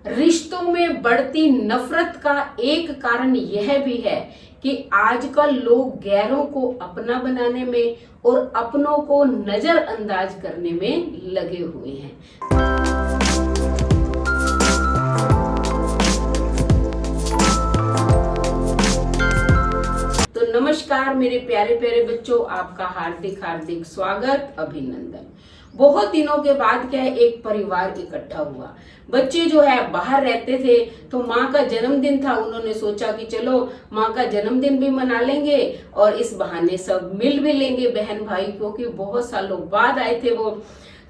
रिश्तों में बढ़ती नफरत का एक कारण यह भी है कि आजकल लोग गैरों को अपना बनाने में और अपनों को नजरअंदाज करने में लगे हुए हैं। तो नमस्कार मेरे प्यारे प्यारे बच्चों, आपका हार्दिक हार्दिक स्वागत, अभिनंदन। बहुत दिनों के बाद क्या है, एक परिवार इकट्ठा हुआ। बच्चे जो है बाहर रहते थे, तो माँ का जन्मदिन था। उन्होंने सोचा कि चलो माँ का जन्मदिन भी मना लेंगे और इस बहाने सब मिल भी लेंगे बहन भाई, क्योंकि बहुत सालों बाद आए थे वो।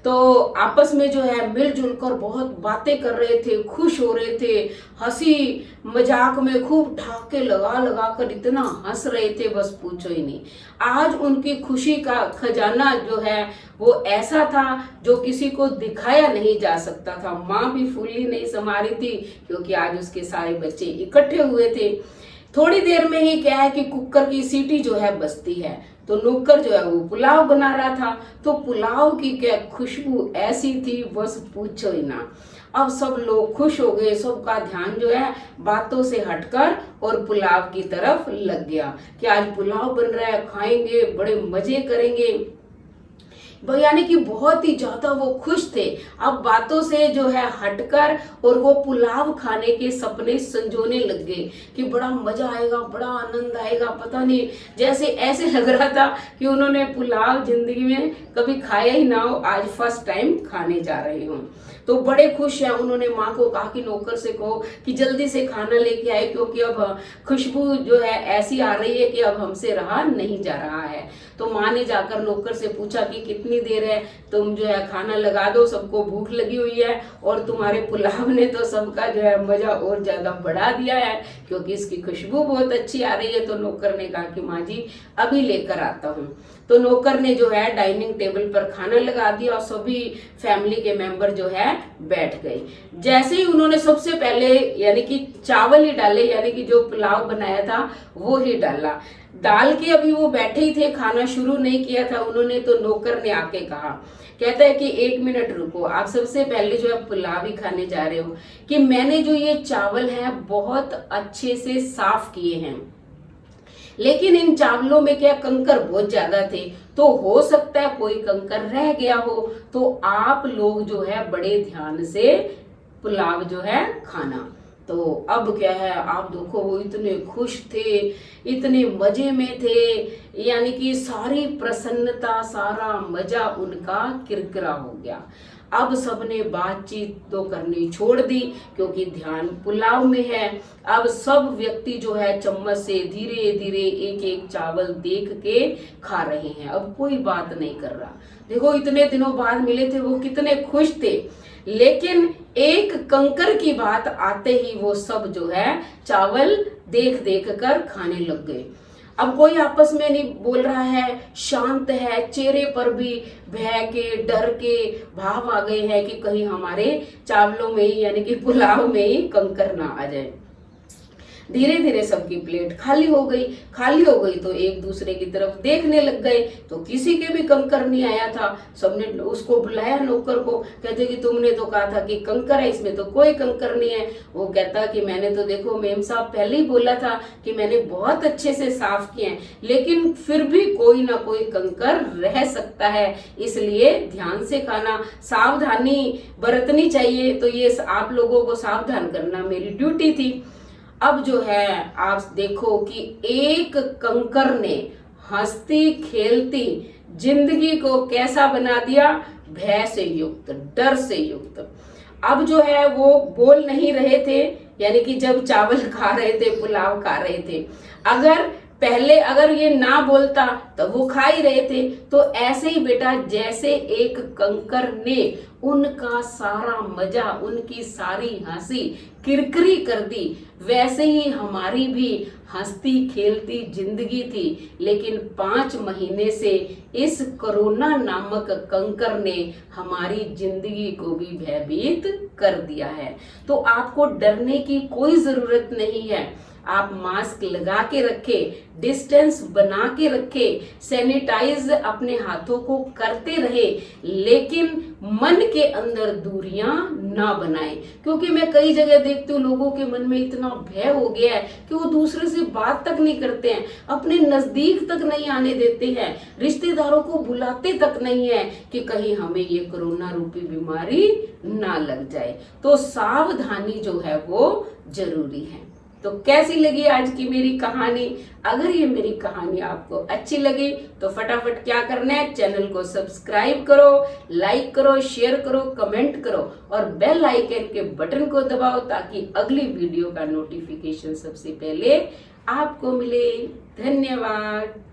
तो आपस में जो है मिलजुल कर बहुत बातें कर रहे थे, खुश हो रहे थे, हंसी मजाक में खूब ठहाके लगा लगा कर इतना हंस रहे थे, बस पूछो ही नहीं। आज उनकी खुशी का खजाना जो है वो ऐसा था जो किसी को दिखाया नहीं जा सकता था। माँ भी फूली नहीं समा रही थी, क्योंकि आज उसके सारे बच्चे इकट्ठे हुए थे। थोड़ी देर में ही क्या है कि कुकर की सीटी जो है बजती है, तो नौकर जो है वो पुलाव बना रहा था। तो पुलाव की क्या खुशबू ऐसी थी, बस पूछो ही ना। अब सब लोग खुश हो गए, सबका ध्यान जो है बातों से हटकर और पुलाव की तरफ लग गया कि आज पुलाव बन रहा है, खाएंगे, बड़े मजे करेंगे। यानी कि बहुत ही ज्यादा वो खुश थे। अब बातों से जो है हटकर और वो पुलाव खाने के सपने संजोने लग गए कि बड़ा मजा आएगा, बड़ा आनंद आएगा। पता नहीं, जैसे ऐसे लग रहा था कि उन्होंने पुलाव जिंदगी में कभी खाया ही ना हो, आज फर्स्ट टाइम खाने जा रहे हो। तो बड़े खुश हैं। उन्होंने माँ को कहा कि नौकर से कहो कि जल्दी से खाना लेके आए, क्योंकि अब खुशबू जो है ऐसी आ रही है कि अब हमसे रहा नहीं जा रहा है। तो माँ ने जाकर नौकर से पूछा कि कितनी देर है, तुम जो है खाना लगा दो, सबको भूख लगी हुई है। और तुम्हारे पुलाव ने तो सबका जो है मजा और ज्यादा बढ़ा दिया है, क्योंकि इसकी खुशबू बहुत अच्छी आ रही है। तो नौकर ने कहा कि माँ जी अभी लेकर आता हूँ। तो नौकर ने जो है डाइनिंग टेबल पर खाना लगा दिया और सभी फैमिली के मेंबर जो है बैठ गए। जैसे ही उन्होंने सबसे पहले यानी कि चावल ही डाले, यानी कि जो पुलाव बनाया था वो ही डाला। डाल के अभी वो बैठे ही थे, खाना शुरू नहीं किया था उन्होंने। तो नौकर ने आके कहा, कहता है कि 1 मिनट रुको, आप सबसे पहले जो है पुलाव ही खाने जा रहे हो कि मैंने जो ये चावल है बहुत अच्छे से साफ किए हैं, लेकिन इन चावलों में क्या कंकर बहुत ज्यादा थे, तो हो सकता है कोई कंकर रह गया हो। तो आप लोग जो है बड़े ध्यान से पुलाव जो है खाना। तो अब क्या है, आप देखो वो इतने खुश थे, इतने मजे में थे, यानी कि सारी प्रसन्नता, सारा मजा उनका किरकिरा हो गया। अब सबने बातचीत तो करनी छोड़ दी, क्योंकि ध्यान पुलाव में है। अब सब व्यक्ति जो है चम्मच से धीरे धीरे एक एक चावल देख के खा रहे हैं। अब कोई बात नहीं कर रहा। देखो इतने दिनों बाद मिले थे, वो कितने खुश थे, लेकिन एक कंकर की बात आते ही वो सब जो है चावल देख देख कर खाने लग गए। अब कोई आपस में नहीं बोल रहा है, शांत है, चेहरे पर भी भय के, डर के भाव आ गए हैं कि कहीं हमारे चावलों में ही यानी कि पुलाव में ही कंकर ना आ जाए। धीरे धीरे सबकी प्लेट खाली हो गई। खाली हो गई तो एक दूसरे की तरफ देखने लग गए, तो किसी के भी कंकर नहीं आया था। सबने उसको बुलाया, नौकर को, कहते कि तुमने तो कहा था कि कंकर है, इसमें तो कोई कंकर नहीं है। वो कहता कि मैंने तो देखो मेम साहब पहले ही बोला था कि मैंने बहुत अच्छे से साफ किए हैं, लेकिन फिर भी कोई ना कोई कंकर रह सकता है, इसलिए ध्यान से खाना, सावधानी बरतनी चाहिए। तो ये आप लोगों को सावधान करना मेरी ड्यूटी थी। अब जो है आप देखो कि एक कंकर ने हंसती खेलती जिंदगी को कैसा बना दिया, भय से युक्त, डर से युक्त। अब जो है वो बोल नहीं रहे थे, यानी कि जब चावल खा रहे थे, पुलाव खा रहे थे, अगर ये ना बोलता तो वो खा ही रहे थे। तो ऐसे ही बेटा, जैसे एक कंकर ने उनका सारा मजा, उनकी सारी हंसी किरकिरी कर दी, वैसे ही हमारी भी हंसती खेलती जिंदगी थी। लेकिन 5 महीने से इस कोरोना नामक कंकर ने हमारी जिंदगी को भी भयभीत कर दिया है। तो आपको डरने की कोई जरूरत नहीं है। आप मास्क लगा के रखे, डिस्टेंस बना के रखे, सैनिटाइज अपने हाथों को करते रहे, लेकिन मन के अंदर दूरियां ना बनाएं। क्योंकि मैं कई जगह देखती हूँ लोगों के मन में इतना भय हो गया है कि वो दूसरे से बात तक नहीं करते हैं, अपने नजदीक तक नहीं आने देते हैं, रिश्तेदारों को बुलाते तक नहीं है कि कहीं हमें ये कोरोना रूपी बीमारी ना लग जाए। तो सावधानी जो है वो जरूरी है। तो कैसी लगी आज की मेरी कहानी? अगर ये मेरी कहानी आपको अच्छी लगी तो फटाफट क्या करना है, चैनल को सब्सक्राइब करो, लाइक करो, शेयर करो, कमेंट करो और बेल आइकन के बटन को दबाओ ताकि अगली वीडियो का नोटिफिकेशन सबसे पहले आपको मिले। धन्यवाद।